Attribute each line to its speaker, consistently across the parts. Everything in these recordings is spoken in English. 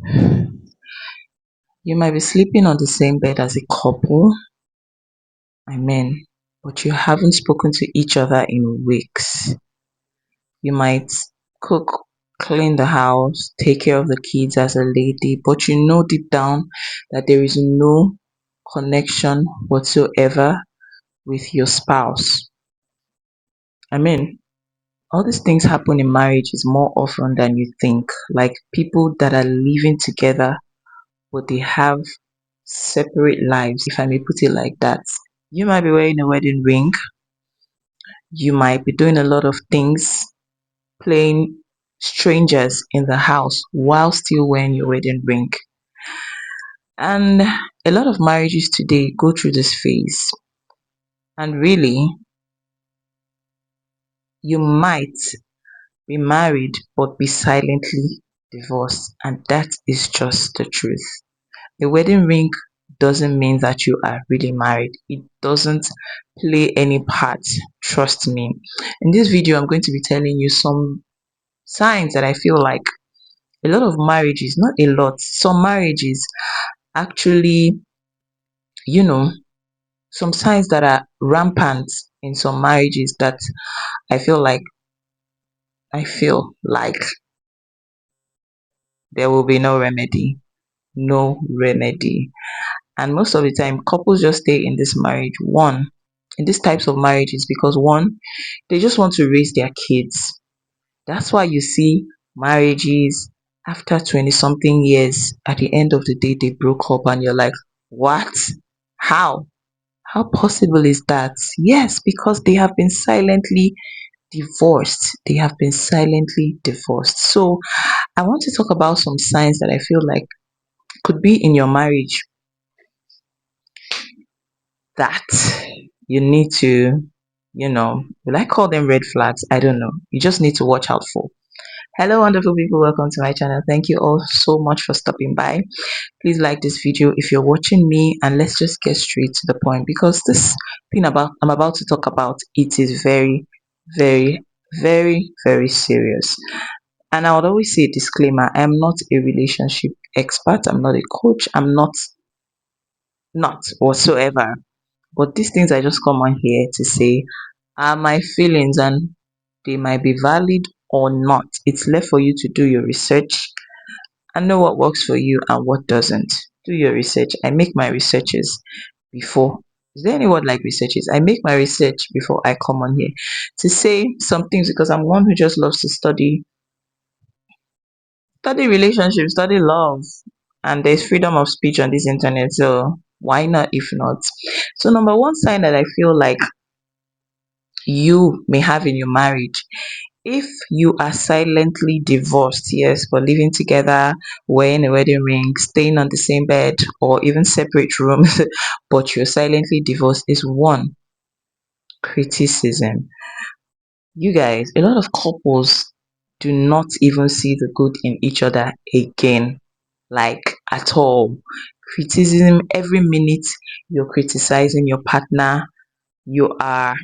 Speaker 1: You might be sleeping on the same bed as a couple, but you haven't spoken to each other in weeks. You might cook, clean the house, take care of the kids as a lady, but you know deep down that there is no connection whatsoever with your spouse. I mean, all these things happen in marriages more often than you think. Like people that are living together, but they have separate lives, if I may put it like that. You might be wearing a wedding ring, you might be doing a lot of things, playing strangers in the house while still wearing your wedding ring. And a lot of marriages today go through this phase. And really, you might be married but be silently divorced. And that is just the truth. The wedding ring doesn't mean that you are really married. It doesn't play any part. Trust me. In this video, I'm going to be telling you some signs that I feel like a lot of marriages, not a lot, some marriages actually, you know, some signs that are rampant in some marriages that I feel like I feel like there will be no remedy. No remedy. And most of the time, couples just stay in this marriage. One, in these types of marriages, because one, they just want to raise their kids. That's why you see marriages after 20 something years, at the end of the day, they broke up, and you're like, what? How? How possible is that? Yes, because they have been silently divorced. They have been silently divorced. So, I want to talk about some signs that I feel like could be in your marriage that you need to, will I call them red flags? I don't know. You just need to watch out for. Hello, wonderful people. Welcome to my channel. Thank you all so much for stopping by. Please like this video if you're watching me, and let's just get straight to the point, because this thing about I'm about to talk about, it is very, very, very, very serious. And I would always say disclaimer, I am not a relationship expert, I'm not a coach, I'm not whatsoever. But these things I just come on here to say are my feelings, and they might be valid or not. It's left for you to do your research and know what works for you and what doesn't. Do your research. I make my researches before. Is there any word like researches? I make my research before I come on here to say some things, because I'm one who just loves to study relationships, study love, and there's freedom of speech on this internet. So why not if not? So number one sign that I feel like you may have in your marriage, if you are silently divorced, yes, but living together, wearing a wedding ring, staying on the same bed, or even separate rooms, but you're silently divorced, is one, criticism. You guys, a lot of couples do not even see the good in each other again, like at all. Criticism every minute, you're criticizing your partner, you are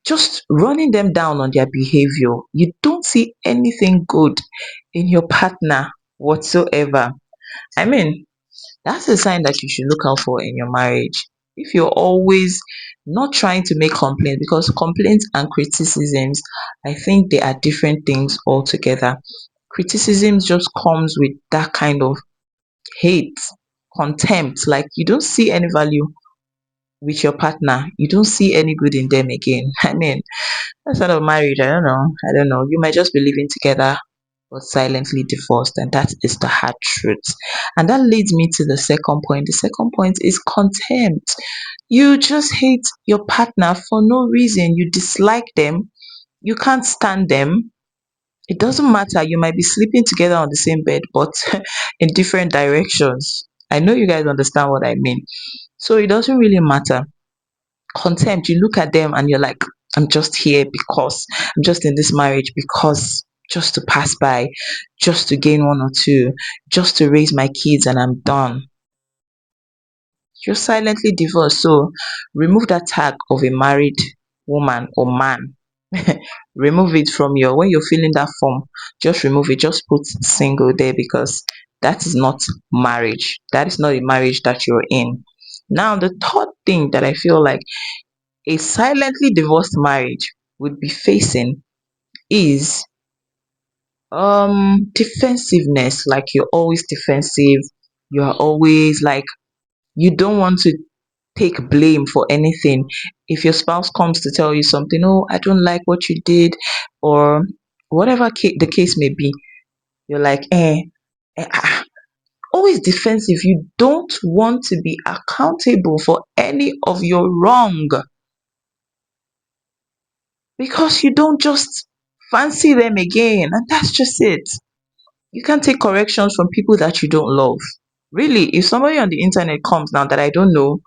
Speaker 1: just running them down on their behavior. You don't see anything good in your partner whatsoever. I mean, that's a sign that you should look out for in your marriage. If you're always not trying to make complaints, because complaints and criticisms, I think they are different things altogether. Criticism just comes with that kind of hate, contempt, like you don't see any value with your partner, you don't see any good in them again. I mean, that's sort of marriage. I don't know. I don't know. You might just be living together but silently divorced, and that is the hard truth. And that leads me to the second point. The second point is contempt. You just hate your partner for no reason. You dislike them. You can't stand them. It doesn't matter. You might be sleeping together on the same bed, but in different directions. I know you guys understand what I mean. So it doesn't really matter. Contempt, you look at them and you're like, I'm just here because I'm just in this marriage because just to pass by, just to gain one or two, just to raise my kids, and I'm done. You're silently divorced. So remove that tag of a married woman or man. Remove it from your, when you're filling that form, just remove it, just put single there, because That is not marriage. That is not a marriage that you're in. Now, the third thing that I feel like a silently divorced marriage would be facing is defensiveness. Like you're always defensive, you are always like, you don't want to take blame for anything. If your spouse comes to tell you something, oh, I don't like what you did, or whatever the case may be, you're like, always defensive. You don't want to be accountable for any of your wrong because you don't just fancy them again, and that's just it. You can't take corrections from people that you don't love. Really, if somebody on the internet comes now that I don't know,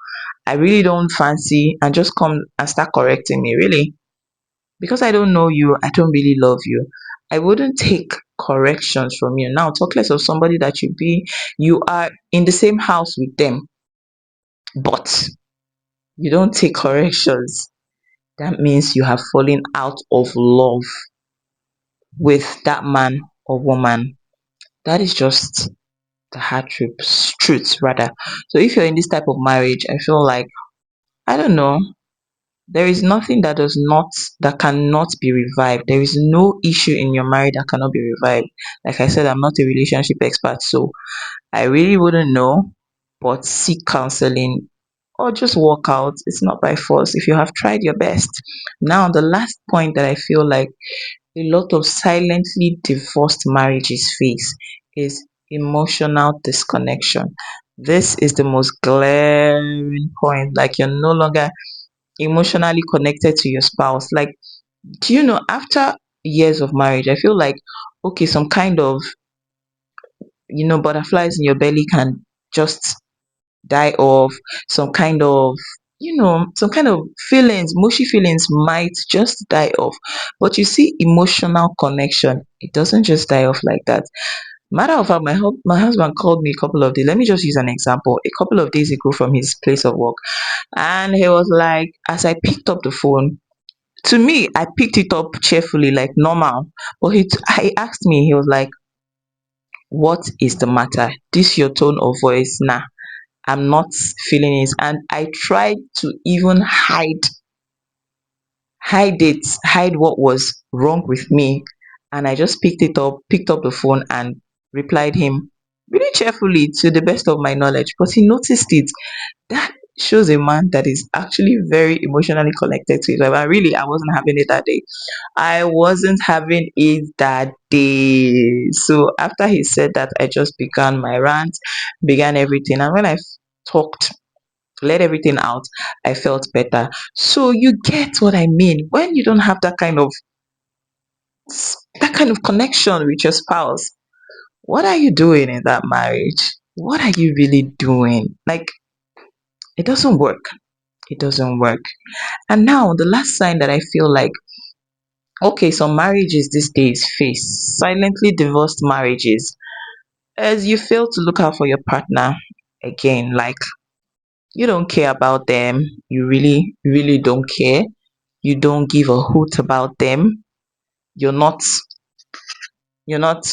Speaker 1: I really don't fancy, and just come and start correcting me, really, because I don't know you, I don't really love you, I wouldn't take corrections from you. Now, talk less of somebody that you are in the same house with them, but you don't take corrections. That means you have fallen out of love with that man or woman. That is just the hard truth, rather. So if you're in this type of marriage, I feel like, I don't know, there is nothing that cannot be revived. There is no issue in your marriage that cannot be revived. Like I said, I'm not a relationship expert, so I really wouldn't know. But seek counseling or just walk out. It's not by force if you have tried your best. Now, the last point that I feel like a lot of silently divorced marriages face is emotional disconnection. This is the most glaring point. Like, you're no longer emotionally connected to your spouse. Like, do you know, after years of marriage, I feel like, okay, some kind of, butterflies in your belly can just die off. Some kind of, some kind of feelings, mushy feelings might just die off. But you see, emotional connection, it doesn't just die off like that. Matter of fact, my husband called me a couple of days. Let me just use an example. A couple of days ago from his place of work, and he was like, as I picked up the phone, to me, I picked it up cheerfully, like normal. But he asked me, he was like, "What is the matter? This your tone of voice, nah. I'm not feeling it." And I tried to even hide what was wrong with me. And I just picked up the phone and replied him really cheerfully to the best of my knowledge. But he noticed it. That shows a man that is actually very emotionally connected to his wife. And really, I wasn't having it that day. I wasn't having it that day. So after he said that, I just began my rant, began everything. And when I talked, let everything out, I felt better. So you get what I mean. When you don't have that kind of connection with your spouse, what are you doing in that marriage? What are you really doing? Like, it doesn't work. It doesn't work. And now the last sign that I feel like, okay, some marriages these days face silently divorced marriages as you fail to look out for your partner again. Like, you don't care about them. You really, really don't care. You don't give a hoot about them. You're not, you're not,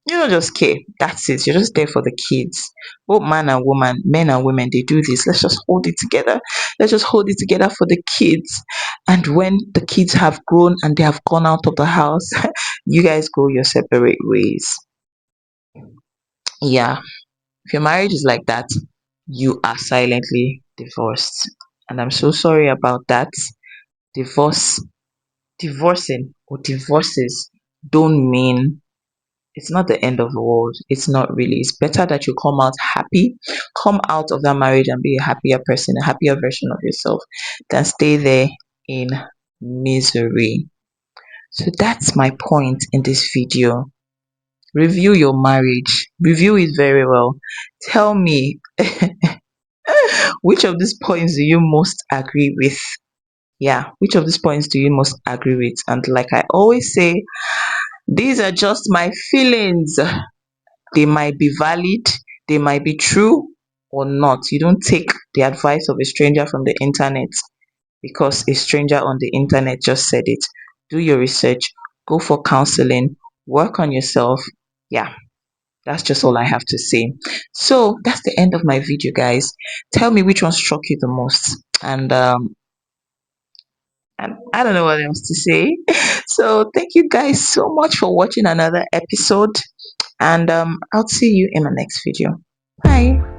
Speaker 1: you don't just care. That's it. You're just there for the kids. Both man and woman, men and women, they do this. Let's just hold it together. Let's just hold it together for the kids. And when the kids have grown and they have gone out of the house, you guys go your separate ways. Yeah. If your marriage is like that, you are silently divorced. And I'm so sorry about that. Divorce, divorcing or divorces don't mean, it's not the end of the world. It's not really. It's better that you come out happy, come out of that marriage and be a happier person, a happier version of yourself, than stay there in misery. So that's my point in this video. Review your marriage. Review it very well. Tell me, which of these points do you most agree with? Yeah, which of these points do you most agree with? And like I always say, these are just my feelings. They might be valid, they might be true or not. You don't take the advice of a stranger from the internet because a stranger on the internet just said it. Do your research, go for counseling, work on yourself. Yeah. That's just all I have to say. So that's the end of my video, guys. Tell me which one struck you the most. And I don't know what else to say. So thank you guys so much for watching another episode. And I'll see you in my next video. Bye.